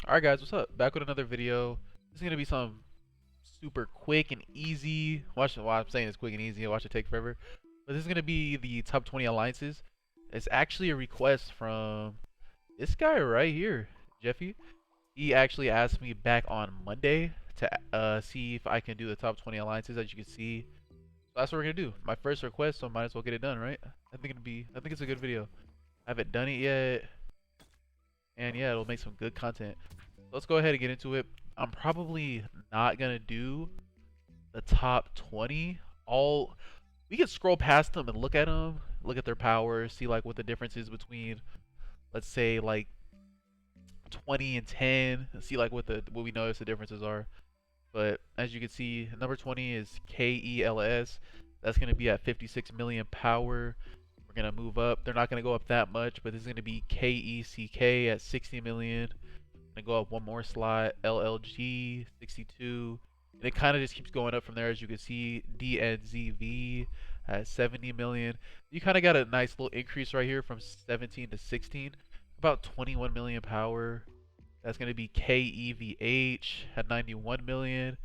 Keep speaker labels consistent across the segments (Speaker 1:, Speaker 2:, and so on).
Speaker 1: Alright guys, what's up? Back with another video. This is gonna be some super quick and easy. Watch why I'm saying it's quick and easy, watch it take forever. But this is gonna be the top 20 alliances. It's actually a request from this guy right here, Jeffy. He actually asked me back on Monday to see if I can do the top 20 alliances. As you can see, so that's what we're gonna do. My first request, so might as well get it done, right? I think it's a good video. I haven't done it yet, and yeah, it'll make some good content. Let's go ahead and get into it. I'm probably not gonna do the top 20. All we can scroll past them and look at them, look at their powers, see like what the difference is between, let's say like 20 and 10, and see like what we notice the differences are. But as you can see, number 20 is KELS. That's gonna be at 56 million power. We're gonna move up. They're not gonna go up that much, but this is gonna be KECK at 60 million. Gonna go up one more slot, LLG 62, and it kind of just keeps going up from there. As you can see, DNZV at 70 million. You kind of got a nice little increase right here from 17 to 16, about 21 million power. That's gonna be KEVH at 91 million.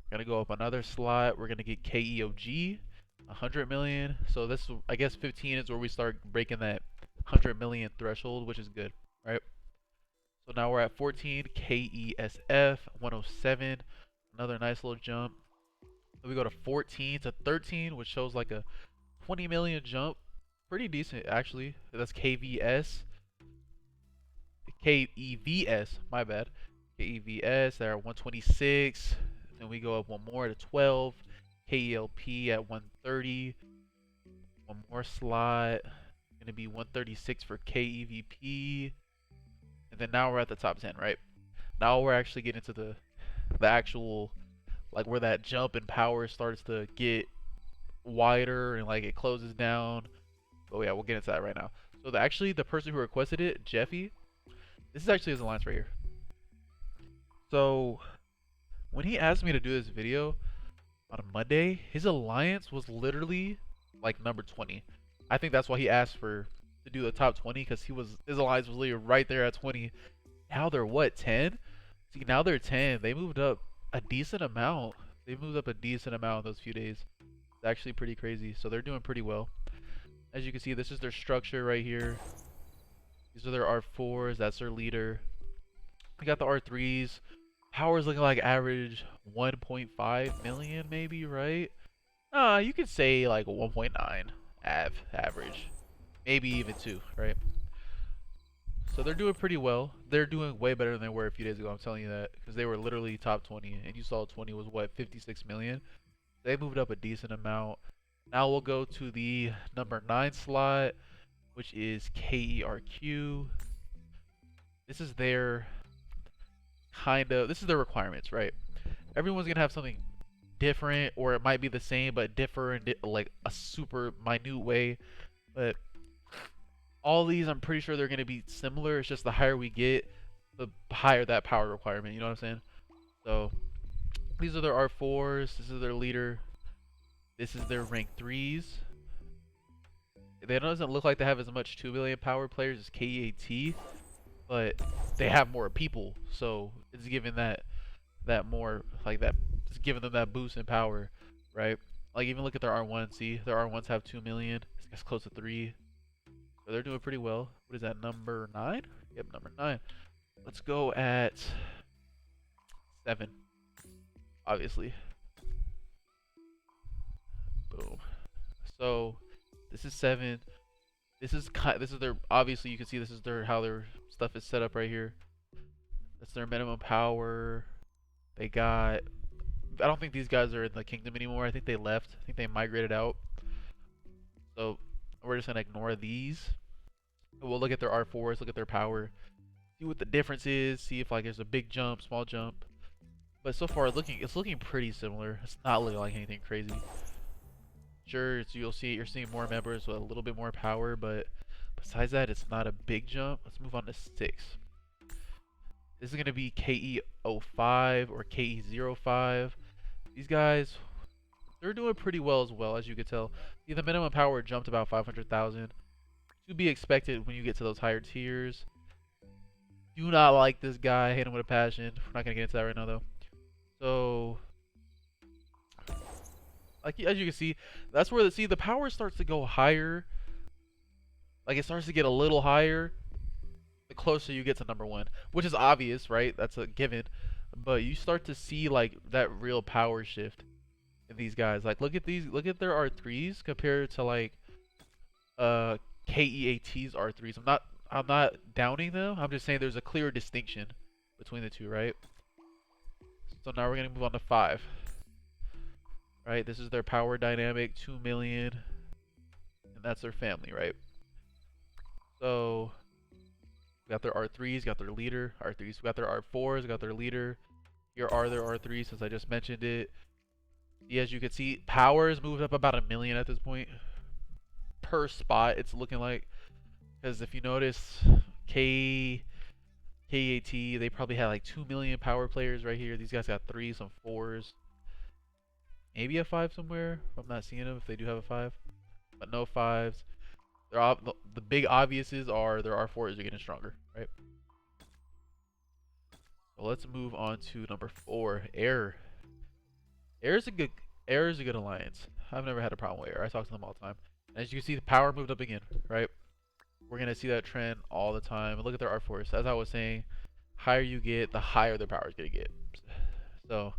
Speaker 1: We're gonna go up another slot. We're gonna get KEOG 100 million. So this, I guess 15 is where we start breaking that 100 million threshold, which is good, right? So now we're at 14, KESF 107, another nice little jump. Then we go to 14 to 13, which shows like a 20 million jump. Pretty decent actually. That's KVS. KEVS, my bad. KEVS, they're at 126. Then we go up one more to 12. KELP at 130. One more slot. Gonna be 136 for KEVP. And then now we're at the top 10, right? Now we're actually getting to the actual, like where that jump in power starts to get wider and like it closes down. Oh yeah, we'll get into that right now. So actually the person who requested it, Jeffy, this is actually his alliance right here. So when he asked me to do this video on a Monday, his alliance was literally like number 20. I think that's why he asked for to do the top 20, because his alliance was literally right there at 20. Now they're what, 10? See, now they're 10. They moved up a decent amount. They moved up a decent amount in those few days. It's actually pretty crazy. So they're doing pretty well. As you can see, this is their structure right here. These are their R4s. That's their leader. We got the R3s. Power's looking like average 1.5 million maybe, right? You could say like 1.9 average. Maybe even 2, right? So they're doing pretty well. They're doing way better than they were a few days ago, I'm telling you that. Because they were literally top 20. And you saw 20 was what, 56 million? They moved up a decent amount. Now we'll go to the number 9 slot, which is KERQ. This is their this is their requirements, right? Everyone's going to have something different, or it might be the same but differ in like a super minute way. But all these, I'm pretty sure they're going to be similar. It's just the higher we get, the higher that power requirement. You know what I'm saying? So these are their R4s. This is their leader. This is their rank 3s. It doesn't look like they have as much 2 million power players as KEAT, but they have more people. So it's giving that more, like that, it's giving them that boost in power, right? Like even look at their R1. See, their R1s have 2 million. It's close to 3. So they're doing pretty well. What is that, number 9? Yep, number 9. Let's go at 7, obviously. Boom. So this is 7. This is their, obviously you can see this is how their stuff is set up right here. That's their minimum power. They got, I don't think these guys are in the kingdom anymore. I think they left. I think they migrated out. So we're just gonna ignore these. We'll look at their R4s, look at their power, see what the difference is, see if like there's a big jump, small jump. But so far it's looking pretty similar. It's not looking like anything crazy. Sure, you're seeing more members with a little bit more power, but besides that, it's not a big jump. Let's move on to 6. This is gonna be KE05 or KE05. These guys, they're doing pretty well as well, as you can tell. See, the minimum power jumped about 500,000. To be expected when you get to those higher tiers. Do not like this guy. Hate him with a passion. We're not gonna get into that right now though. So, like as you can see, that's where the power starts to go higher. Like it starts to get a little higher the closer you get to number one, which is obvious, right? That's a given. But you start to see like that real power shift in these guys. Like look at these, look at their R3s compared to like KEAT's R3s. I'm not downing them. I'm just saying there's a clear distinction between the two, right? So now we're gonna move on to 5. Right? This is their power dynamic, 2 million, and that's their family, right? So got their R3s, got their leader, R3s, got their R4s, got their leader. Here are their R3s since I just mentioned it. Yeah, as you can see, power has moved up about 1 million at this point per spot. It's looking like, because if you notice, KAT, they probably had like 2 million power players right here. These guys got 3s, some 4s, maybe a 5 somewhere. If I'm not seeing them, if they do have a 5, but no 5s. The big obviouses are their R4s are getting stronger, right? So let's move on to number 4, Air. Air is a good alliance. I've never had a problem with Air. I talk to them all the time. And as you can see, the power moved up again, right? We're gonna see that trend all the time. And look at their R4s. As I was saying, higher you get, the higher their power is gonna get. So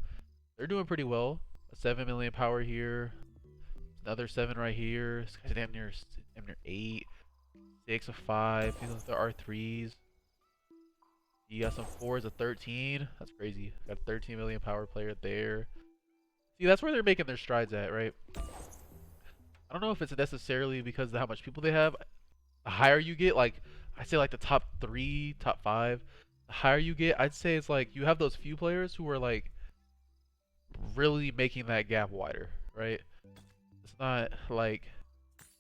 Speaker 1: they're doing pretty well. A 7 million power here. Another 7 right here. This guy's damn near 8. 6 of 5. These are the R3s. You got some 4s of 13. That's crazy. Got a 13 million power player there. See, that's where they're making their strides at, right? I don't know if it's necessarily because of how much people they have. The higher you get, like, I'd say like the top 3, top 5. The higher you get, I'd say it's like you have those few players who are like really making that gap wider, right? It's not like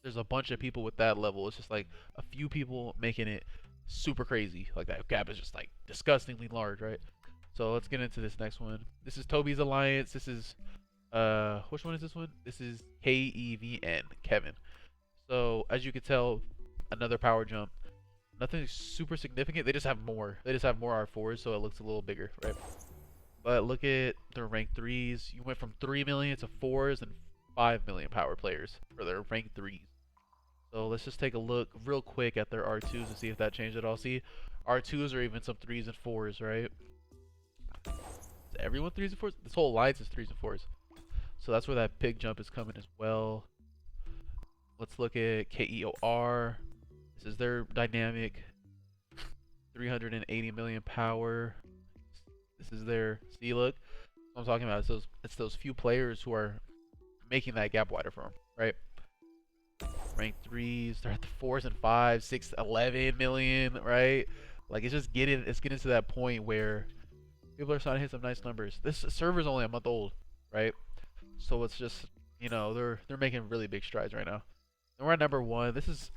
Speaker 1: there's a bunch of people with that level. It's just like a few people making it super crazy. Like that gap is just like disgustingly large, right? So let's get into this next one. This is Toby's alliance. This is which one is this one? This is KEVN, Kevin. So as you can tell, another power jump. Nothing super significant. They just have more. They just have more R4s, so it looks a little bigger, right? But look at their rank 3s. You went from 3 million to 4s and 5 million power players for their rank 3s. So let's just take a look real quick at their R2s and see if that changed at all. See, R2s are even some 3s and 4s, right? Is everyone 3s and 4s? This whole alliance is 3s and 4s. So that's where that big jump is coming as well. Let's look at KEOR. This is their dynamic. 380 million power. This is their, see, look what I'm talking about. It's those few players who are making that gap wider for them, right? Rank 3s, they're at the 4s and 5s, 6, 11 million, right? Like it's getting to that point where people are starting to hit some nice numbers. This server's only a month old, right? So it's just, you know, they're making really big strides right now. And we're at number 1. This is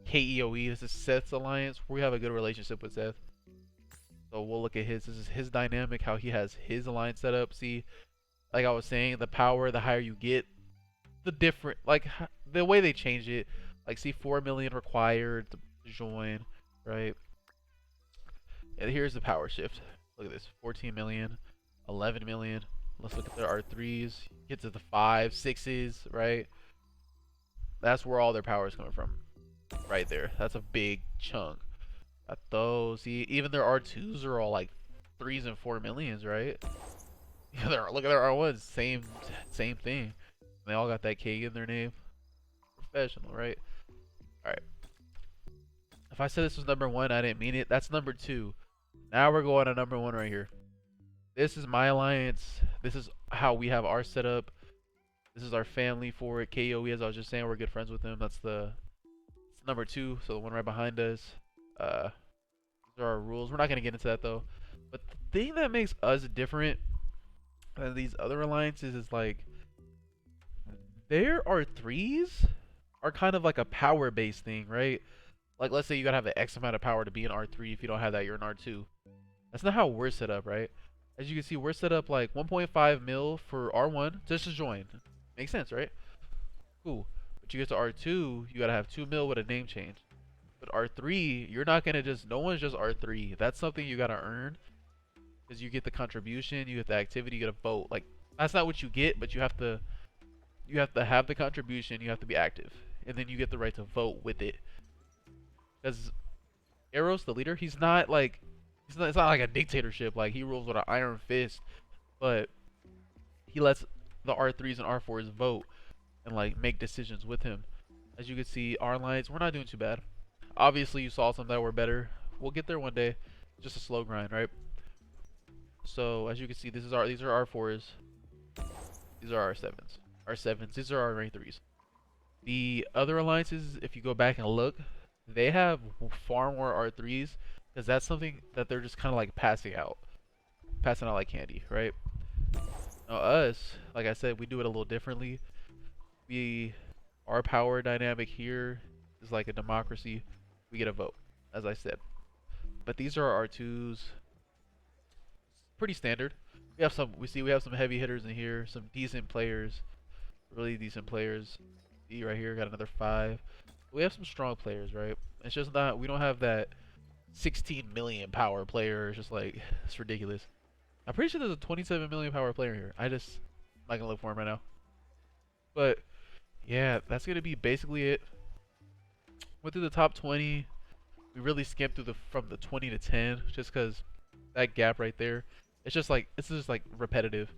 Speaker 1: KEOE. This is Seth's alliance. We have a good relationship with Seth. So we'll look at his. This is his dynamic, how he has his alliance set up. See, like I was saying, the power, the higher you get, the different, like the way they change it. Like, see, 4 million required to join, right? And here's the power shift. Look at this: 14 million, 11 million. Let's look at their R3s. Get to the 5s, 6s, right? That's where all their power is coming from, right there. That's a big chunk. Got those. See, even their R2s are all like 3s and 4 millions, right? Yeah, look at their R1s. Same thing. They all got that K in their name. Professional, right? All right. If I said this was number 1, I didn't mean it. That's number 2. Now we're going to number 1 right here. This is my alliance. This is how we have our setup. This is our family for it. KOE, as I was just saying, we're good friends with them. That's number 2. So the one right behind us. These are our rules. We're not gonna get into that though. But the thing that makes us different than these other alliances is like their R3s are kind of like a power based thing, right? Like let's say you gotta have the X amount of power to be an R3. If you don't have that, you're an R2. That's not how we're set up, right? As you can see, we're set up like 1.5 mil for R1 just to join. Makes sense, right? Cool. But you get to R2, you gotta have 2 mil with a name change. But R3, you're not gonna just, no one's just R3. That's something you gotta earn, because you get the contribution, you get the activity, you get a vote. Like, that's not what you get, but you have to have the contribution, you have to be active, and then you get the right to vote with it. Because Eros, the leader, it's not like a dictatorship. Like, he rules with an iron fist, but he lets the R3s and R4s vote and like make decisions with him. As you can see, our alliance, we're not doing too bad. Obviously, you saw some that were better. We'll get there one day. Just a slow grind, right? So as you can see, these are our fours. These are our sevens. Our sevens. These are our rank threes. The other alliances, if you go back and look, they have far more R3s, because that's something that they're just kind of like passing out like candy, right? Now us, like I said, we do it a little differently. Our power dynamic here is like a democracy. We get a vote, as I said. But these are our twos. Pretty standard. We have some heavy hitters in here, some decent players, really decent players. See right here, got another 5. We have some strong players, right? It's just not, we don't have that 16 million power player. It's just like, it's ridiculous. I'm pretty sure there's a 27 million power player here. I'm not gonna look for him right now. But yeah, that's gonna be basically it. Went through the top 20. We really skimmed through from the 20 to 10, just because that gap right there. It's just like repetitive.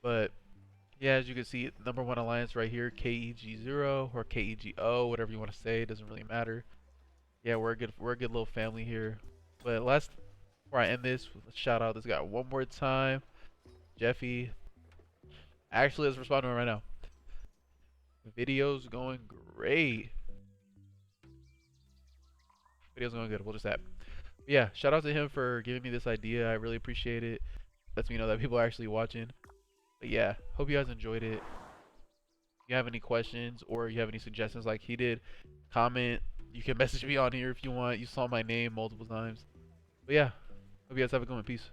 Speaker 1: But yeah, as you can see, number 1 alliance right here, KEG0 or KEGO, whatever you want to say, it doesn't really matter. Yeah, we're a good little family here. But before I end this, let's shout out this guy one more time, Jeffy. Actually, let's respond to him right now. Video's going great. Video's going good. We'll just add. Yeah, shout out to him for giving me this idea. I really appreciate it. Lets me know that people are actually watching. But yeah, hope you guys enjoyed it. If you have any questions or you have any suggestions like he did, comment. You can message me on here if you want. You saw my name multiple times. But yeah, hope you guys have a good one. Peace.